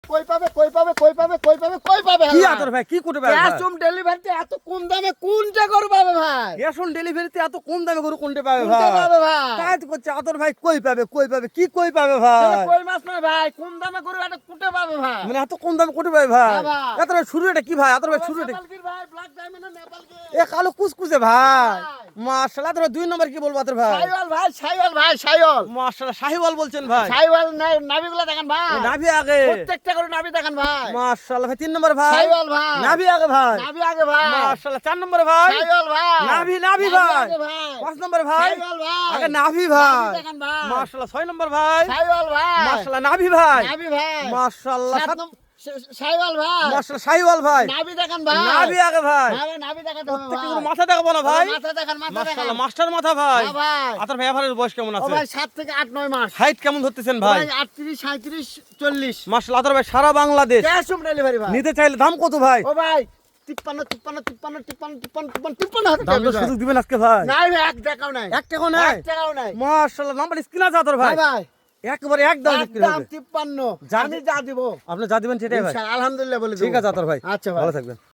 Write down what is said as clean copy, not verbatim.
কই পাবে কি আদর ভাই, কি করতে পাবে ভাই? ক্যাশ অন ডেলিভারিতে এত কম দামে কোনটা গরু পাবে ভাই? ক্যাশ অন ডেলিভারিতে এত কম দামে গরু কোনটা পাবে কোনটা ভাই? পাবে ভাই? তাই তো করছে আদর ভাই, কই পাবে কি কই পাবে তাহলে ভাই? কই মাছ নয় ভাই, কম দামে গরু এটা কোনটা পাবে ভাই? মানে এত কম দামে কোটে পাবে ভাই? হ্যাঁ ভাই। এত ভাই শুরু এটা কি ভাই? আদর ভাই শুরু এটা নেপালগির ভাই, ব্ল্যাক ডায়মন্ড না নেপালগির? এ কালো কুচকুচে ভাই। ভাই। মাশাআল্লাহ, আদর ভাই 2 নম্বর কি বলবো আদর ভাই? সাইওয়াল ভাই, সাইওয়াল। মাশাআল্লাহ, শাহিওয়াল বলছেন ভাই। সাইওয়াল নাভিগুলো দেখেন ভাই। নাভি আগে। প্রত্যেকটা করে নাভি দেখেন ভাই। মাশাআল্লাহ ভাই 3 নম্বর ভাই। সাইওয়াল ভাই। নাভি আগে ভাই। নাভি আগে ভাই। মাশাআল্লাহ 4 নম্বর ভাই। সাইওয়াল ভাই। নাভি ভাই। আগে ভাই। 5 নম্বর ভাই। সাইওয়াল ভাই। আগে নাভি ভাই। নাভি দেখেন ভাই। মাশাআল্লাহ 6 নম্বর ভাই। সাইওয়াল ভাই। মাশাআল্লাহ নাভি ভাই। নাভি ভাই। মাশাআল্লাহ সাত নম্বর সাইওয়াল ভাই। মাশাআল্লাহ শাহিওয়াল ভাই। নাভি দেখেন ভাই। নাভি আগে ভাই। ভাই নাভি দেখাতে হবে প্রত্যেকটা ভাই। গরু মাথা দেখাবো না ভাই? মাথা দেখেন, মাথা দেখেন। মাশাআল্লাহ মাস্টার মাথা ভাই। হ্যাঁ ভাই। আতর ভাই এভারেজ বয়স কেমন ও আছে? ভাই 7 থেকে 8-9 মাস। হাইট কেমন ধরতেছেন ভাই? ভাই 38, 37, 40। মাশাআল্লাহ আতর ভাই সারা বাংলাদেশ ক্যাশ অন ডেলিভারি ভাই। নিতে চাইলে দাম কত ভাই? ও ভাই 53 হাতে দাম তো সুযোগ দিবেন আজকে ভাই? নাই ভাই, এক টাকাও নাই। 1 টাকাও নাই? 1 টাকাও নাই। মাশাআল্লাহ নাম্বার স্ক্রিন আছে আতর ভাই। ভাই ভাই একবারে এক দাম বিক্রি একদম হবে। 53। যা আমি যা দিব আপনি যা দিবেন সেটাই ভাই। ইনশাআল্লাহ, আলহামদুলিল্লাহ বলে দেব। ঠিক আছে আতর ভাই, আচ্ছা ভাই। ভালো থাকবেন।